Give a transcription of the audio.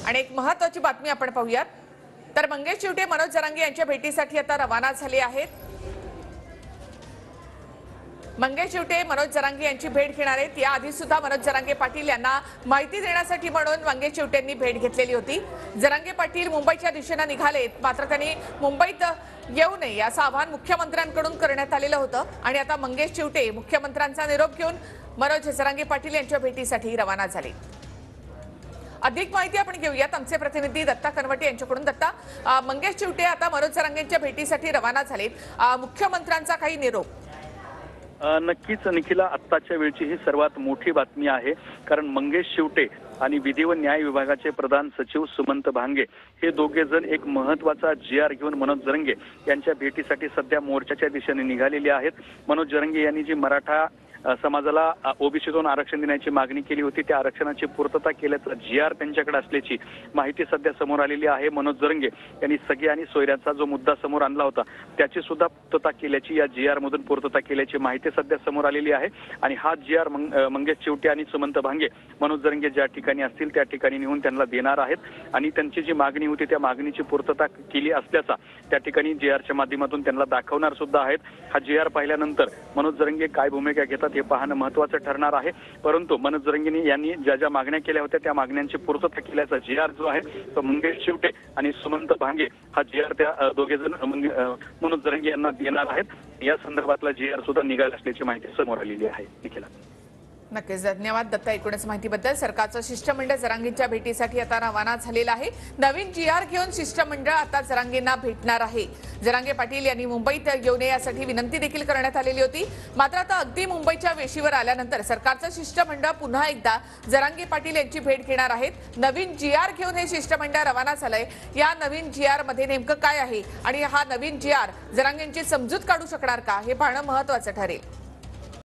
आणि एक महत्त्वाची बातमी आपण पाहूयात। तर मंगेश चिवटे मनोज जरांगे यांच्या भेटीसाठी आता रवाना झाले आहेत। मंगेश चिवटे मनोज जरांगे यांची भेट घेणार आहेत। याआधी सुद्धा मनोज जरांगे पाटील यांना माहिती देण्यासाठी म्हणून मंगेश चिवटेंनी भेट घेतलेली होती। जरांगे पाटील मुंबईच्या दिशेने निघालेत, मात्र त्यांनी मुंबईत येऊ नये असं आवाहन मुख्यमंत्र्यांकडून करण्यात आलेलं होतं आणि आता मंगेश चिवटे मुख्यमंत्र्यांचा निरोप घेऊन मनोज जरांगे पाटील यांच्या भेटीसाठी रवाना झाले। अधिक माहिती आपण घेऊयात आमचे प्रतिनिधी दत्ता कनवटे यांच्याकडून। दत्ता, मंगेश चिवटे आता मनोज जरांगेंच्या भेटीसाठी रवाना झालेत, मुख्यमंत्र्यांचा काही निरोप? नक्कीच निखिला, आत्ताच्या वेळची ही सर्वात मोठी बातमी आहे, कारण मंगेश चिवटे आणि विधी व न्याय विभागाचे प्रधान सचिव सुमंत भांगे हे दोघे जण एक महत्त्वाचा GR घेऊन मनोज जरांगे यांच्या भेटीसाठी सध्या मोर्चाच्या दिशेने निघालेले आहेत। मनोज जरांगे यांनी जी मराठा समाजाला ओबीसीतून आरक्षण देण्याची मागणी केली होती, त्या आरक्षणाची पूर्तता केल्याचा GR त्यांच्याकडे असल्याची माहिती सध्या समोर आलेली आहे। मनोज जरांगे यांनी सगळे आणि सोयऱ्याचा जो मुद्दा समोर आणला होता त्याची सुद्धा पूर्तता केल्याची, या GR मधून पूर्तता केल्याची माहिती सध्या समोर आलेली आहे। आणि हा GR मंगेश चिवटे आणि सुमंत भांगे मनोज जरांगे ज्या ठिकाणी असतील त्या ठिकाणी नेऊन त्यांना देणार आहेत आणि त्यांची जी मागणी होती त्या मागणीची पूर्तता केली असल्याचा त्या ठिकाणी GRच्या माध्यमातून त्यांना दाखवणार सुद्धा आहेत। हा GR पाहिल्यानंतर मनोज जरांगे काय भूमिका घेतात हे पाहणं महत्त्वाचं ठरणार आहे। परंतु मनोज जरांगे यांनी ज्या ज्या मागण्या केल्या होत्या त्या मागण्यांची पूर्तता केल्याचा GR जो आहे तो मंगेश चिवटे आणि सुमंत भांगे हा GR त्या दोघे जण मनोज जरांगे यांना देणार आहेत। या संदर्भातला GR सुद्धा निघाला असल्याची माहिती समोर आलेली आहे। निखिला, नक्कीच धन्यवाद दत्ता एकूणच माहितीबद्दल। सरकारचं शिष्टमंडळ जरांगेंच्या भेटीसाठी आता रवाना झालेलं आहे। नवीन GR घेऊन शिष्टमंडळ आता जरांगेंना भेटणार आहे। जरांगे पाटील यांनी मुंबईत येऊ नये यासाठी विनंती देखील करण्यात आलेली होती, मात्र आता अगदी मुंबईच्या वेशीवर आल्यानंतर सरकारचं शिष्टमंडळ पुन्हा एकदा जरांगे पाटील यांची भेट घेणार आहेत। नवीन GR घेऊन हे शिष्टमंडळ रवाना झालंय। या नवीन GR मध्ये नेमकं काय आहे आणि हा नवीन GR जरांगेंची समजूत काढू शकणार का हे पाहणं महत्त्वाचं ठरेल।